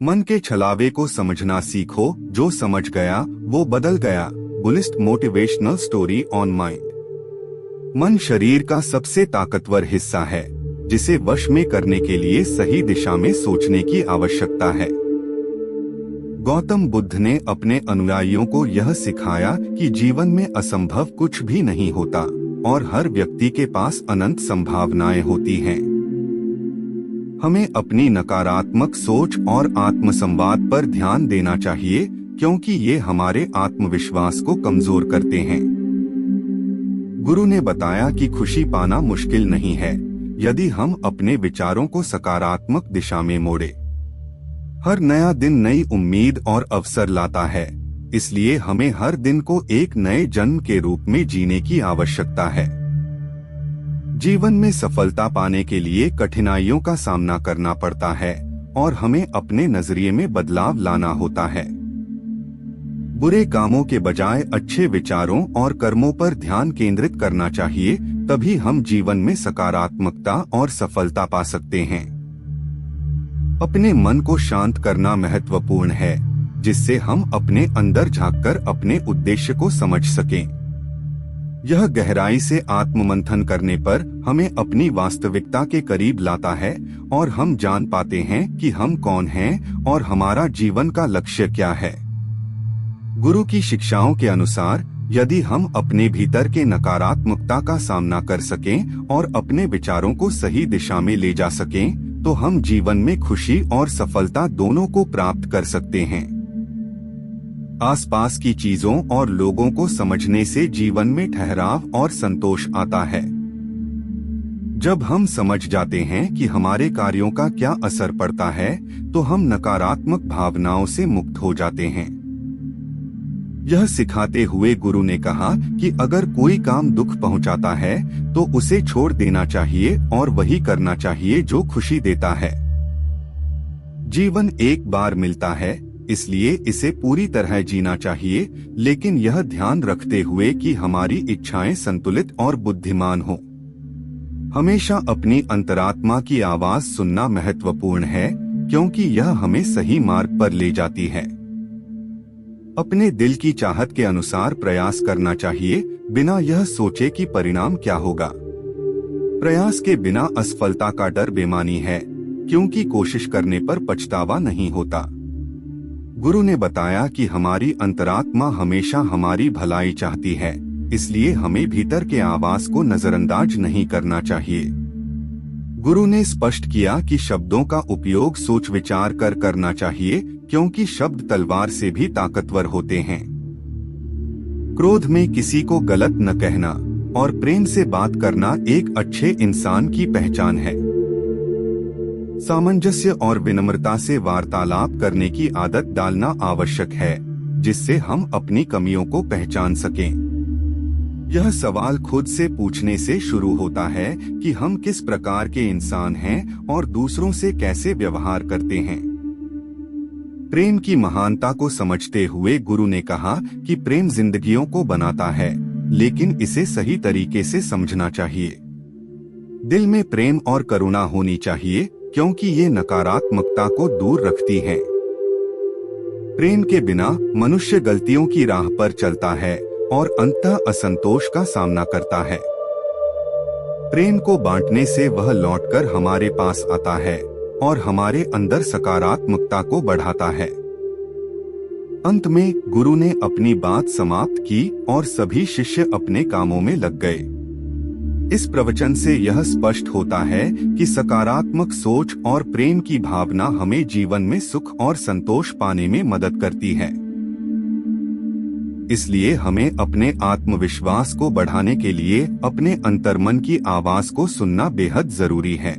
मन के छलावे को समझना सीखो, जो समझ गया वो बदल गया। Buddhist motivational story on mind. मन शरीर का सबसे ताकतवर हिस्सा है, जिसे वश में करने के लिए सही दिशा में सोचने की आवश्यकता है। गौतम बुद्ध ने अपने अनुयायियों को यह सिखाया कि जीवन में असंभव कुछ भी नहीं होता और हर व्यक्ति के पास अनंत संभावनाएं होती हैं। हमें अपनी नकारात्मक सोच और आत्मसंवाद पर ध्यान देना चाहिए, क्योंकि ये हमारे आत्मविश्वास को कमजोर करते हैं। गुरु ने बताया कि खुशी पाना मुश्किल नहीं है, यदि हम अपने विचारों को सकारात्मक दिशा में मोड़े। हर नया दिन नई उम्मीद और अवसर लाता है, इसलिए हमें हर दिन को एक नए जन्म के रूप में जीने की आवश्यकता है। जीवन में सफलता पाने के लिए कठिनाइयों का सामना करना पड़ता है और हमें अपने नजरिए में बदलाव लाना होता है। बुरे कामों के बजाय अच्छे विचारों और कर्मों पर ध्यान केंद्रित करना चाहिए, तभी हम जीवन में सकारात्मकता और सफलता पा सकते हैं। अपने मन को शांत करना महत्वपूर्ण है, जिससे हम अपने अंदर झांककर अपने उद्देश्य को समझ सकें। यह गहराई से आत्ममंथन करने पर हमें अपनी वास्तविकता के करीब लाता है और हम जान पाते हैं कि हम कौन हैं और हमारा जीवन का लक्ष्य क्या है। गुरु की शिक्षाओं के अनुसार, यदि हम अपने भीतर के नकारात्मकता का सामना कर सकें और अपने विचारों को सही दिशा में ले जा सकें, तो हम जीवन में खुशी और सफलता दोनों को प्राप्त कर सकते हैं। आसपास की चीजों और लोगों को समझने से जीवन में ठहराव और संतोष आता है। जब हम समझ जाते हैं कि हमारे कार्यों का क्या असर पड़ता है, तो हम नकारात्मक भावनाओं से मुक्त हो जाते हैं। यह सिखाते हुए गुरु ने कहा कि अगर कोई काम दुख पहुंचाता है, तो उसे छोड़ देना चाहिए और वही करना चाहिए जो खुशी देता है। जीवन एक बार मिलता है, इसलिए इसे पूरी तरह जीना चाहिए, लेकिन यह ध्यान रखते हुए कि हमारी इच्छाएं संतुलित और बुद्धिमान हो। हमेशा अपनी अंतरात्मा की आवाज सुनना महत्वपूर्ण है, क्योंकि यह हमें सही मार्ग पर ले जाती है। अपने दिल की चाहत के अनुसार प्रयास करना चाहिए, बिना यह सोचे कि परिणाम क्या होगा। प्रयास के बिना असफलता का डर बेमानी है, क्योंकि कोशिश करने पर पछतावा नहीं होता। गुरु ने बताया कि हमारी अंतरात्मा हमेशा हमारी भलाई चाहती है, इसलिए हमें भीतर के आवाज को नजरअंदाज नहीं करना चाहिए। गुरु ने स्पष्ट किया कि शब्दों का उपयोग सोच विचार कर करना चाहिए, क्योंकि शब्द तलवार से भी ताकतवर होते हैं। क्रोध में किसी को गलत न कहना और प्रेम से बात करना एक अच्छे इंसान की पहचान है। सामंजस्य और विनम्रता से वार्तालाप करने की आदत डालना आवश्यक है, जिससे हम अपनी कमियों को पहचान सकें। यह सवाल खुद से पूछने से शुरू होता है कि हम किस प्रकार के इंसान हैं और दूसरों से कैसे व्यवहार करते हैं। प्रेम की महानता को समझते हुए गुरु ने कहा कि प्रेम जिंदगियों को बनाता है, लेकिन इसे सही तरीके से समझना चाहिए। दिल में प्रेम और करुणा होनी चाहिए, क्योंकि ये नकारात्मकता को दूर रखती हैं। प्रेम के बिना मनुष्य गलतियों की राह पर चलता है और अंततः असंतोष का सामना करता है। प्रेम को बांटने से वह लौटकर हमारे पास आता है और हमारे अंदर सकारात्मकता को बढ़ाता है। अंत में गुरु ने अपनी बात समाप्त की और सभी शिष्य अपने कामों में लग गए। इस प्रवचन से यह स्पष्ट होता है कि सकारात्मक सोच और प्रेम की भावना हमें जीवन में सुख और संतोष पाने में मदद करती है। इसलिए हमें अपने आत्मविश्वास को बढ़ाने के लिए अपने अंतर्मन की आवाज को सुनना बेहद जरूरी है।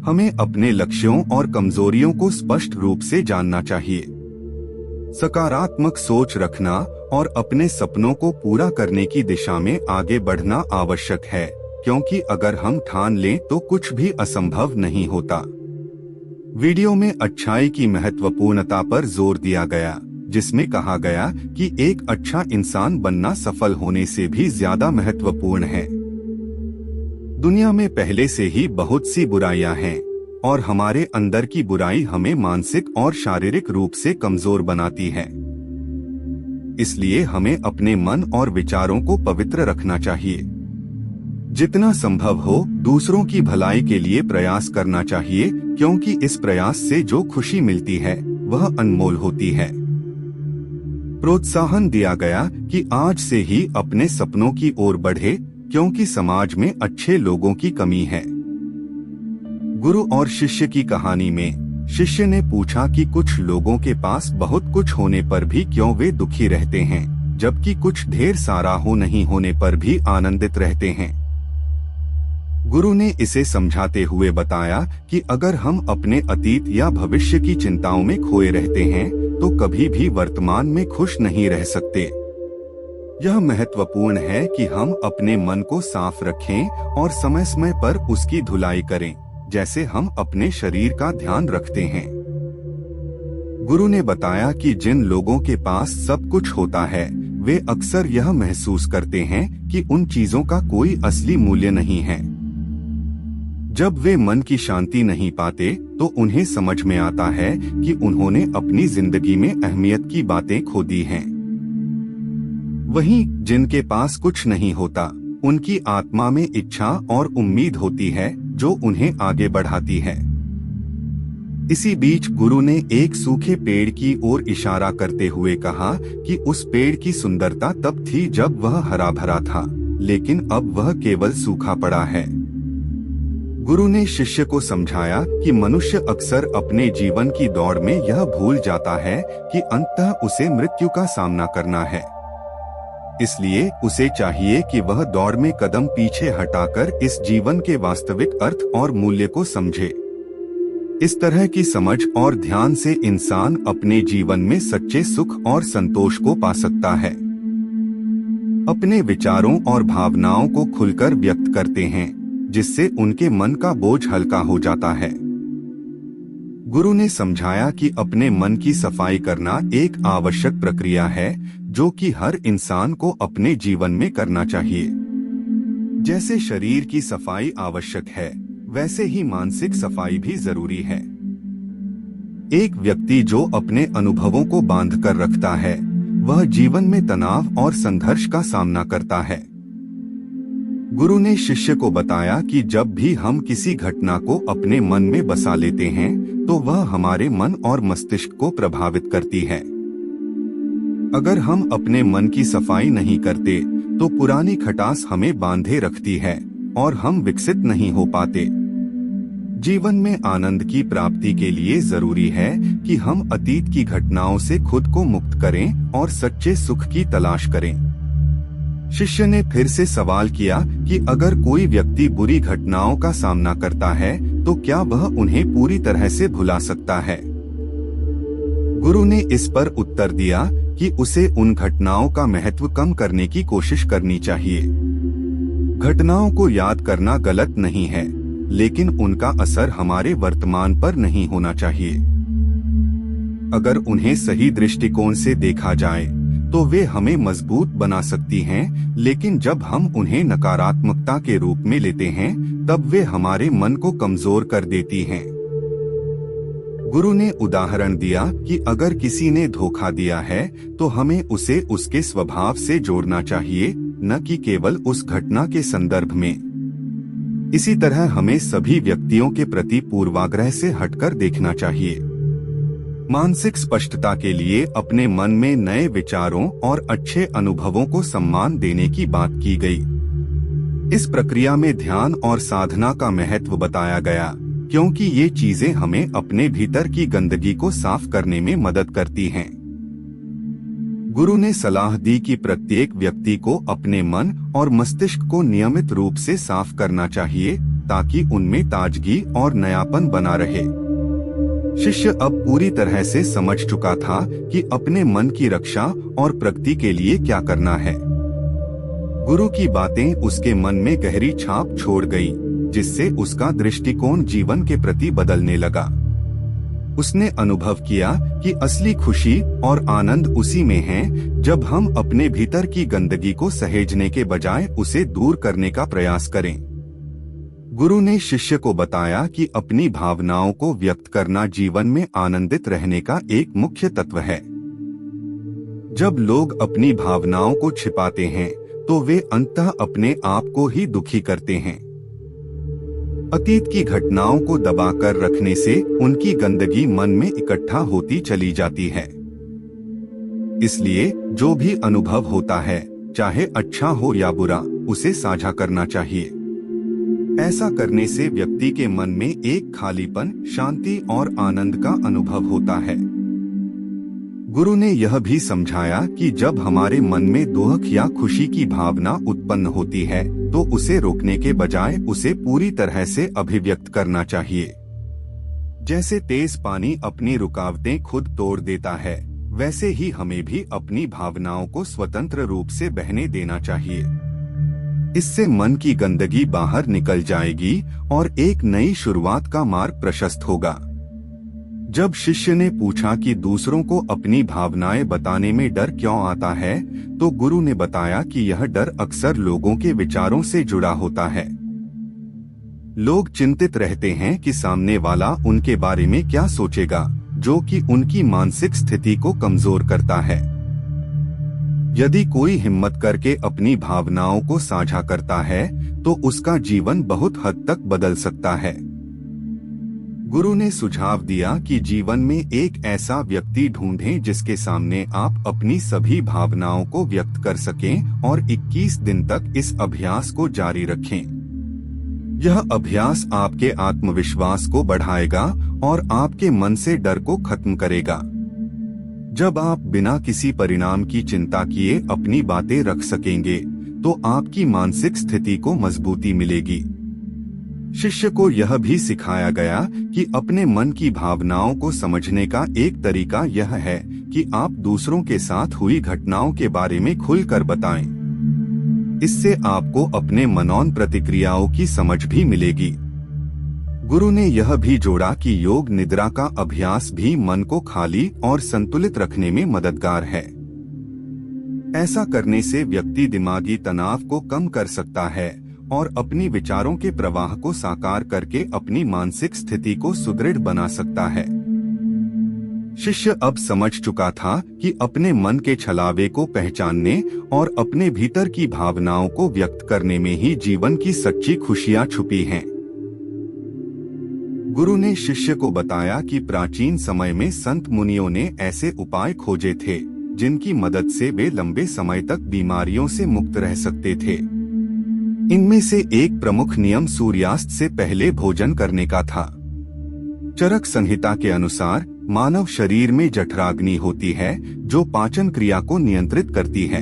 हमें अपने लक्ष्यों और कमजोरियों को स्पष्ट रूप से जानना चाहिए। सकारात्मक सोच रखना और अपने सपनों को पूरा करने की दिशा में आगे बढ़ना आवश्यक है, क्योंकि अगर हम ठान लें तो कुछ भी असंभव नहीं होता। वीडियो में अच्छाई की महत्वपूर्णता पर जोर दिया गया, जिसमें कहा गया कि एक अच्छा इंसान बनना सफल होने से भी ज्यादा महत्वपूर्ण है। दुनिया में पहले से ही बहुत सी बुराइयां हैं, और हमारे अंदर की बुराई हमें मानसिक और शारीरिक रूप से कमजोर बनाती है। इसलिए हमें अपने मन और विचारों को पवित्र रखना चाहिए। जितना संभव हो दूसरों की भलाई के लिए प्रयास करना चाहिए, क्योंकि इस प्रयास से जो खुशी मिलती है वह अनमोल होती है। प्रोत्साहन दिया गया कि आज से ही अपने सपनों की ओर बढ़े, क्योंकि समाज में अच्छे लोगों की कमी है। गुरु और शिष्य की कहानी में शिष्य ने पूछा कि कुछ लोगों के पास बहुत कुछ होने पर भी क्यों वे दुखी रहते हैं, जबकि कुछ ढेर सारा हो नहीं होने पर भी आनंदित रहते हैं। गुरु ने इसे समझाते हुए बताया कि अगर हम अपने अतीत या भविष्य की चिंताओं में खोए रहते हैं तो कभी भी वर्तमान में खुश नहीं रह सकते। यह महत्वपूर्ण है कि हम अपने मन को साफ रखें और समय समय पर उसकी धुलाई करें, जैसे हम अपने शरीर का ध्यान रखते हैं। गुरु ने बताया कि जिन लोगों के पास सब कुछ होता है वे अक्सर यह महसूस करते हैं कि उन चीजों का कोई असली मूल्य नहीं है। जब वे मन की शांति नहीं पाते तो उन्हें समझ में आता है कि उन्होंने अपनी जिंदगी में अहमियत की बातें खो दी हैं। वहीं जिनके पास कुछ नहीं होता उनकी आत्मा में इच्छा और उम्मीद होती है जो उन्हें आगे बढ़ाती है। इसी बीच गुरु ने एक सूखे पेड़ की ओर इशारा करते हुए कहा कि उस पेड़ की सुंदरता तब थी जब वह हरा भरा था, लेकिन अब वह केवल सूखा पड़ा है। गुरु ने शिष्य को समझाया कि मनुष्य अक्सर अपने जीवन की दौड़ में यह भूल जाता है कि अंततः उसे मृत्यु का सामना करना है। इसलिए उसे चाहिए कि वह दौड़ में कदम पीछे हटाकर इस जीवन के वास्तविक अर्थ और मूल्य को समझे। इस तरह की समझ और ध्यान से इंसान अपने जीवन में सच्चे सुख और संतोष को पा सकता है। अपने विचारों और भावनाओं को खुलकर व्यक्त करते हैं, जिससे उनके मन का बोझ हल्का हो जाता है। गुरु ने समझाया कि अपने मन की सफाई करना एक आवश्यक प्रक्रिया है जो कि हर इंसान को अपने जीवन में करना चाहिए। जैसे शरीर की सफाई आवश्यक है, वैसे ही मानसिक सफाई भी जरूरी है। एक व्यक्ति जो अपने अनुभवों को बांध कर रखता है वह जीवन में तनाव और संघर्ष का सामना करता है। गुरु ने शिष्य को बताया कि जब भी हम किसी घटना को अपने मन में बसा लेते हैं तो वह हमारे मन और मस्तिष्क को प्रभावित करती है। अगर हम अपने मन की सफाई नहीं करते तो पुरानी खटास हमें बांधे रखती है और हम विकसित नहीं हो पाते। जीवन में आनंद की प्राप्ति के लिए जरूरी है कि हम अतीत की घटनाओं से खुद को मुक्त करें और सच्चे सुख की तलाश करें। शिष्य ने फिर से सवाल किया कि अगर कोई व्यक्ति बुरी घटनाओं का सामना करता है तो क्या वह उन्हें पूरी तरह से भुला सकता है? गुरु ने इस पर उत्तर दिया कि उसे उन घटनाओं का महत्व कम करने की कोशिश करनी चाहिए। घटनाओं को याद करना गलत नहीं है, लेकिन उनका असर हमारे वर्तमान पर नहीं होना चाहिए। अगर उन्हें सही दृष्टिकोण से देखा जाए तो वे हमें मजबूत बना सकती हैं, लेकिन जब हम उन्हें नकारात्मकता के रूप में लेते हैं तब वे हमारे मन को कमजोर कर देती हैं। गुरु ने उदाहरण दिया कि अगर किसी ने धोखा दिया है तो हमें उसे उसके स्वभाव से जोड़ना चाहिए, न कि केवल उस घटना के संदर्भ में। इसी तरह हमें सभी व्यक्तियों के प्रति पूर्वाग्रह से हटकर देखना चाहिए। मानसिक स्पष्टता के लिए अपने मन में नए विचारों और अच्छे अनुभवों को सम्मान देने की बात की गई। इस प्रक्रिया में ध्यान और साधना का महत्व बताया गया, क्योंकि ये चीजें हमें अपने भीतर की गंदगी को साफ करने में मदद करती हैं। गुरु ने सलाह दी कि प्रत्येक व्यक्ति को अपने मन और मस्तिष्क को नियमित रूप से साफ करना चाहिए ताकि उनमें ताजगी और नयापन बना रहे। शिष्य अब पूरी तरह से समझ चुका था कि अपने मन की रक्षा और प्रगति के लिए क्या करना है। गुरु की बातें उसके मन में गहरी छाप छोड़ गई, जिससे उसका दृष्टिकोण जीवन के प्रति बदलने लगा। उसने अनुभव किया कि असली खुशी और आनंद उसी में है जब हम अपने भीतर की गंदगी को सहेजने के बजाय उसे दूर करने का प्रयास करें। गुरु ने शिष्य को बताया कि अपनी भावनाओं को व्यक्त करना जीवन में आनंदित रहने का एक मुख्य तत्व है। जब लोग अपनी भावनाओं को छिपाते हैं तो वे अंततः अपने आप को ही दुखी करते हैं। अतीत की घटनाओं को दबाकर रखने से उनकी गंदगी मन में इकट्ठा होती चली जाती है। इसलिए जो भी अनुभव होता है, चाहे अच्छा हो या बुरा, उसे साझा करना चाहिए। ऐसा करने से व्यक्ति के मन में एक खालीपन, शांति और आनंद का अनुभव होता है। गुरु ने यह भी समझाया कि जब हमारे मन में दुख या खुशी की भावना उत्पन्न होती है तो उसे रोकने के बजाय उसे पूरी तरह से अभिव्यक्त करना चाहिए। जैसे तेज पानी अपनी रुकावटें खुद तोड़ देता है, वैसे ही हमें भी अपनी भावनाओं को स्वतंत्र रूप से बहने देना चाहिए। इससे मन की गंदगी बाहर निकल जाएगी और एक नई शुरुआत का मार्ग प्रशस्त होगा। जब शिष्य ने पूछा कि दूसरों को अपनी भावनाएं बताने में डर क्यों आता है, तो गुरु ने बताया कि यह डर अक्सर लोगों के विचारों से जुड़ा होता है। लोग चिंतित रहते हैं कि सामने वाला उनके बारे में क्या सोचेगा, जो कि उनकी मानसिक स्थिति को कमजोर करता है। यदि कोई हिम्मत करके अपनी भावनाओं को साझा करता है तो उसका जीवन बहुत हद तक बदल सकता है। गुरु ने सुझाव दिया कि जीवन में एक ऐसा व्यक्ति ढूंढें जिसके सामने आप अपनी सभी भावनाओं को व्यक्त कर सकें और 21 दिन तक इस अभ्यास को जारी रखें। यह अभ्यास आपके आत्मविश्वास को बढ़ाएगा और आपके मन से डर को खत्म करेगा। जब आप बिना किसी परिणाम की चिंता किए अपनी बातें रख सकेंगे तो आपकी मानसिक स्थिति को मजबूती मिलेगी। शिष्य को यह भी सिखाया गया कि अपने मन की भावनाओं को समझने का एक तरीका यह है कि आप दूसरों के साथ हुई घटनाओं के बारे में खुलकर बताएं। इससे आपको अपने मनौन प्रतिक्रियाओं की समझ भी मिलेगी। गुरु ने यह भी जोड़ा कि योग निद्रा का अभ्यास भी मन को खाली और संतुलित रखने में मददगार है। ऐसा करने से व्यक्ति दिमागी तनाव को कम कर सकता है और अपनी विचारों के प्रवाह को साकार करके अपनी मानसिक स्थिति को सुदृढ़ बना सकता है। शिष्य अब समझ चुका था कि अपने मन के छलावे को पहचानने और अपने भीतर की भावनाओं को व्यक्त करने में ही जीवन की सच्ची खुशियां छुपी हैं। गुरु ने शिष्य को बताया कि प्राचीन समय में संत मुनियों ने ऐसे उपाय खोजे थे जिनकी मदद से वे लंबे समय तक बीमारियों से मुक्त रह सकते थे। इनमें से एक प्रमुख नियम सूर्यास्त से पहले भोजन करने का था। चरक संहिता के अनुसार मानव शरीर में जठराग्नि होती है जो पाचन क्रिया को नियंत्रित करती है।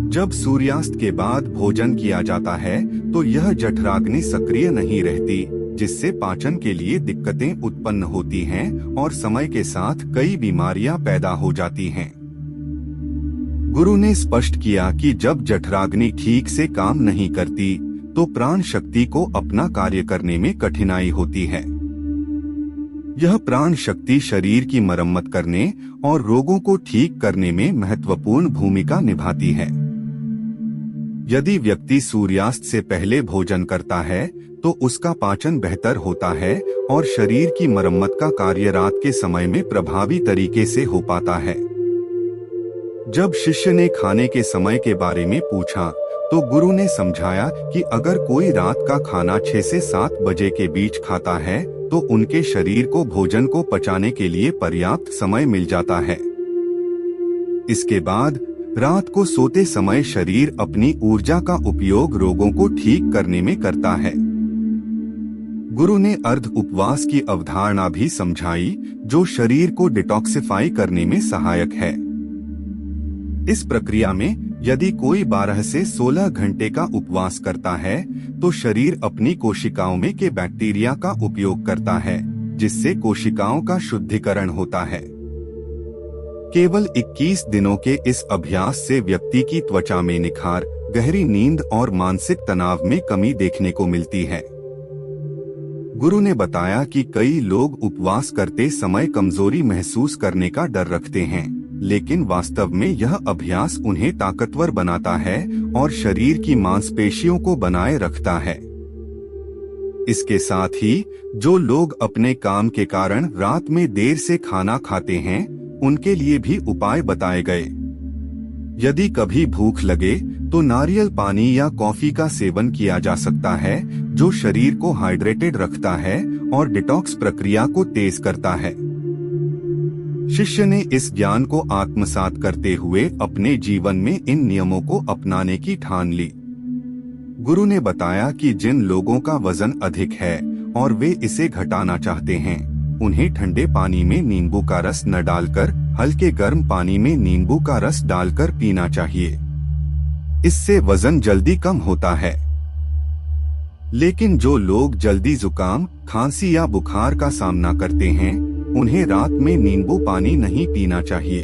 जब सूर्यास्त के बाद भोजन किया जाता है तो यह जठराग्नि सक्रिय नहीं रहती, जिससे पाचन के लिए दिक्कतें उत्पन्न होती हैं और समय के साथ कई बीमारियां पैदा हो जाती हैं। गुरु ने स्पष्ट किया कि जब जठराग्नि ठीक से काम नहीं करती तो प्राण शक्ति को अपना कार्य करने में कठिनाई होती है। यह प्राण शक्ति शरीर की मरम्मत करने और रोगों को ठीक करने में महत्वपूर्ण भूमिका निभाती है। यदि व्यक्ति सूर्यास्त से पहले भोजन करता है तो उसका पाचन बेहतर होता है और शरीर की मरम्मत का कार्य रात के समय में प्रभावी तरीके से हो पाता है। जब शिष्य ने खाने के समय के बारे में पूछा तो गुरु ने समझाया कि अगर कोई रात का खाना 6 से 7 बजे के बीच खाता है तो उनके शरीर को भोजन को पचाने के लिए पर्याप्त समय मिल जाता है। इसके बाद रात को सोते समय शरीर अपनी ऊर्जा का उपयोग रोगों को ठीक करने में करता है। गुरु ने अर्ध उपवास की अवधारणा भी समझाई जो शरीर को डिटॉक्सिफाई करने में सहायक है। इस प्रक्रिया में यदि कोई 12 से 16 घंटे का उपवास करता है तो शरीर अपनी कोशिकाओं में के बैक्टीरिया का उपयोग करता है, जिससे कोशिकाओं का शुद्धिकरण होता है। केवल 21 दिनों के इस अभ्यास से व्यक्ति की त्वचा में निखार, गहरी नींद और मानसिक तनाव में कमी देखने को मिलती है। गुरु ने बताया कि कई लोग उपवास करते समय कमजोरी महसूस करने का डर रखते हैं, लेकिन वास्तव में यह अभ्यास उन्हें ताकतवर बनाता है और शरीर की मांसपेशियों को बनाए रखता है। इसके साथ ही जो लोग अपने काम के कारण रात में देर से खाना खाते हैं, उनके लिए भी उपाय बताए गए। यदि कभी भूख लगे तो नारियल पानी या कॉफी का सेवन किया जा सकता है, जो शरीर को हाइड्रेटेड रखता है और डिटॉक्स प्रक्रिया को तेज करता है। शिष्य ने इस ज्ञान को आत्मसात करते हुए अपने जीवन में इन नियमों को अपनाने की ठान ली। गुरु ने बताया कि जिन लोगों का वजन अधिक है और वे इसे घटाना चाहते हैं, उन्हें ठंडे पानी में नींबू का रस न डालकर हल्के गर्म पानी में नींबू का रस डालकर पीना चाहिए। इससे वजन जल्दी कम होता है। लेकिन जो लोग जल्दी जुकाम, खांसी या बुखार का सामना करते हैं, उन्हें रात में नींबू पानी नहीं पीना चाहिए।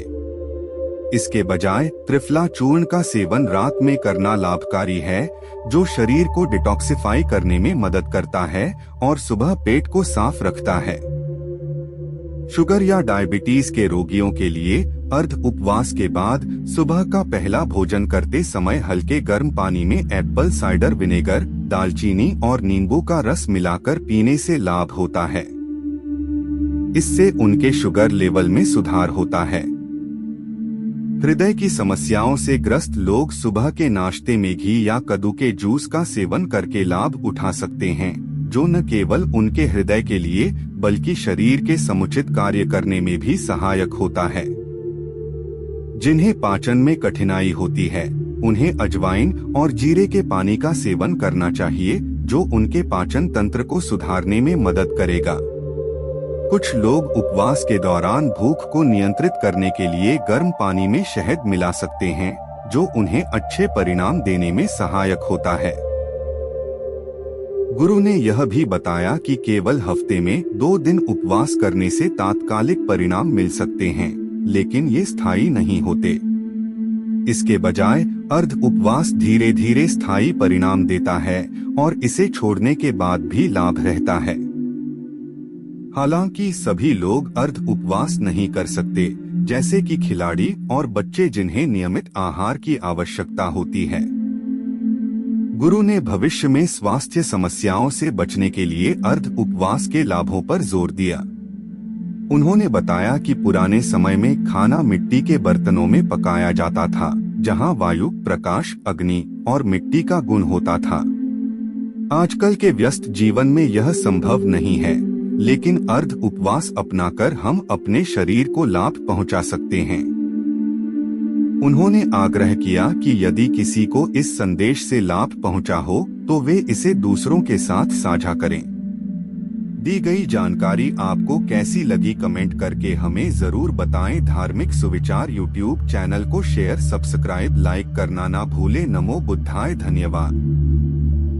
इसके बजाय त्रिफला चूर्ण का सेवन रात में करना लाभकारी है, जो शरीर को डिटॉक्सिफाई करने में मदद करता है और सुबह पेट को साफ रखता है। शुगर या डायबिटीज के रोगियों के लिए अर्ध उपवास के बाद सुबह का पहला भोजन करते समय हल्के गर्म पानी में एप्पल साइडर विनेगर, दालचीनी और नींबू का रस मिलाकर पीने से लाभ होता है। इससे उनके शुगर लेवल में सुधार होता है। हृदय की समस्याओं से ग्रस्त लोग सुबह के नाश्ते में घी या कद्दू के जूस का सेवन करके लाभ उठा सकते हैं, जो न केवल उनके हृदय के लिए बल्कि शरीर के समुचित कार्य करने में भी सहायक होता है। जिन्हें पाचन में कठिनाई होती है, उन्हें अजवाइन और जीरे के पानी का सेवन करना चाहिए, जो उनके पाचन तंत्र को सुधारने में मदद करेगा। कुछ लोग उपवास के दौरान भूख को नियंत्रित करने के लिए गर्म पानी में शहद मिला सकते हैं, जो उन्हें अच्छे परिणाम देने में सहायक होता है। गुरु ने यह भी बताया कि केवल हफ्ते में 2 दिन उपवास करने से तात्कालिक परिणाम मिल सकते हैं, लेकिन ये स्थायी नहीं होते। इसके बजाय अर्ध उपवास धीरे धीरे स्थायी परिणाम देता है और इसे छोड़ने के बाद भी लाभ रहता है। हालांकि सभी लोग अर्ध उपवास नहीं कर सकते, जैसे कि खिलाड़ी और बच्चे जिन्हें नियमित आहार की आवश्यकता होती है। गुरु ने भविष्य में स्वास्थ्य समस्याओं से बचने के लिए अर्ध उपवास के लाभों पर जोर दिया। उन्होंने बताया कि पुराने समय में खाना मिट्टी के बर्तनों में पकाया जाता था, जहां वायु, प्रकाश, अग्नि और मिट्टी का गुण होता था। आजकल के व्यस्त जीवन में यह संभव नहीं है, लेकिन अर्ध उपवास अपनाकर हम अपने शरीर को लाभ पहुंचा सकते हैं। उन्होंने आग्रह किया कि यदि किसी को इस संदेश से लाभ पहुंचा हो तो वे इसे दूसरों के साथ साझा करें। दी गई जानकारी आपको कैसी लगी कमेंट करके हमें जरूर बताएं। धार्मिक सुविचार यूट्यूब चैनल को शेयर, सब्सक्राइब, लाइक करना ना भूले। नमो बुद्धाय। धन्यवाद।